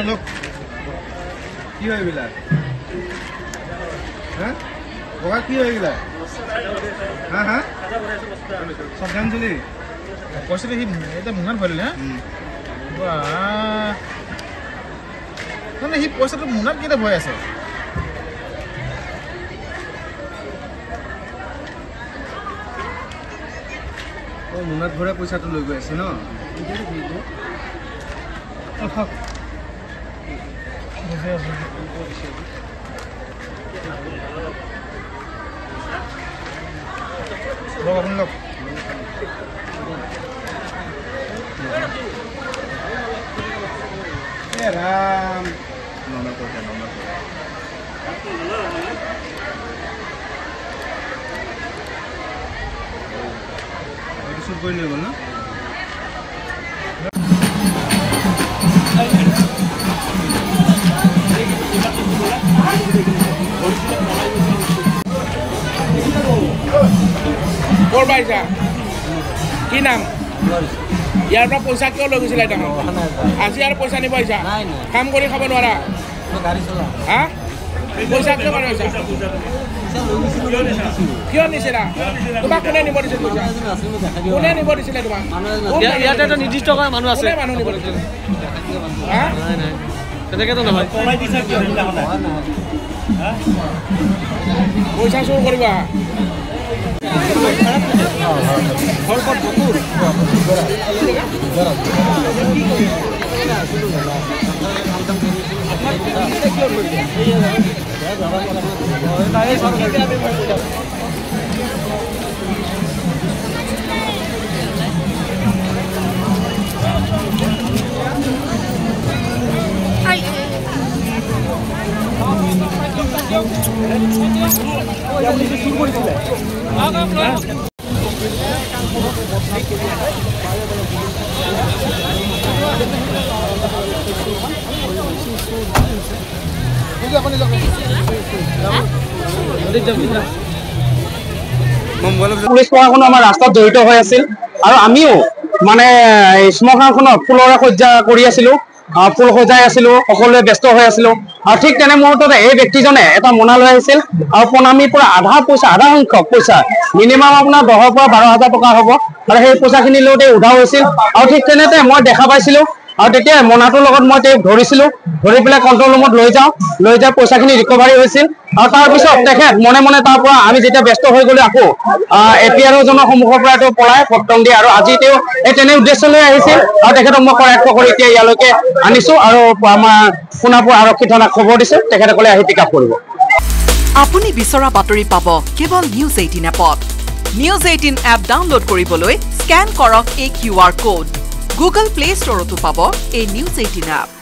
লোক কি হৈ গলা হ্যাঁ বগা কি হৈ গলা হ্যাঁ হ্যাঁ শ্ৰদ্ধাঞ্জলি কৈছিলে সি এটা মুনাত ভৰিলে মানে সি পইচাটো মুনাত কেইটা ভয় আছে মুনাত ভৰা পইচাটো লৈ গৈ আছে ন লোক राम नॉर्मल को क्या नॉर्मल को ये सब कोई नहीं बोलना और भाई साहब की नाम यार পৰা পইচা কিয় লৈ গৈছিল এটা আজি আৰু পইচা নিব আইছা কাম কৰি খাব নোৱাৰা গাড়ী চলা হা পইচা কিয় মাৰি আইছা কিয় নিছিলা তোমাক কোনে নিব দিছিল পইচা কোনে নিব দিছিল তোমাক ইয়াত এটা নিৰ্দিষ্ট মানুহ আছে কোনে মানুহ নিব দিছিল হা নাই নাই তেনেকে তো নহয় কমাই দিছা কিয় হা পইচা চুৰ কৰিবা ফলকট বকুৰ পুলিচ প্ৰশাসন আমাৰ ৰাস্তাত জড়িত হৈ আছিল আৰু আমিও মানে শ্মশানখনত ফুলৰে সজ্জা কৰি আছিলো ফুল সজাই আছিলো সকলোৱে ব্যস্ত হৈ আছিলো আৰু ঠিক তেনে মুহূৰ্ততে এই ব্যক্তিজনে এটা মোনা লৈ আহিছিল আৰু প্ৰণামীৰ পৰা আধা সংখ্যক পইচা মিনিমাম আপোনাৰ 10,000 পৰা 12,000 টকা হ'ব আৰু সেই পইচাখিনি লওঁতে উধাও হৈছিল আৰু ঠিক তেনেতে মই দেখা পাইছিলো আৰু তেতিয়া মোনাটোৰ লগত মই তেওঁক ধৰিছিলো ধৰি পেলাই কন্ট্ৰল ৰুমত লৈ যাই পইচাখিনি ৰিকভাৰী হৈছিল আৰু তাৰ পিছত তেখেত মনে মনে তাৰ পৰা আমি যেতিয়া ব্যস্ত হৈ গ'লো আকৌ এপিআৰ জনৰ সন্মুখৰ পৰা তেওঁ পলাই পটং দিয়ে আৰু আজি তেওঁ এই তেনে উদ্দেশ্য লৈ আহিছিল আৰু তেখেতক মই কৰায়ত্ব কৰি এতিয়া ইয়ালৈকে আনিছো আৰু আমাৰ সোণাপুৰ আৰক্ষী থানাক খবৰ দিছো তেখেতসকলে আহি পিক আপ কৰিব আপুনি বিচৰা বাতৰি পাব কেৱল নিউজ 18 এপত নিউজ 18 এপ ডাউনলোড কৰিবলৈ স্ক্যান কৰক এই QR code Google Play Store তো পাব এই নিউজ 18 এপ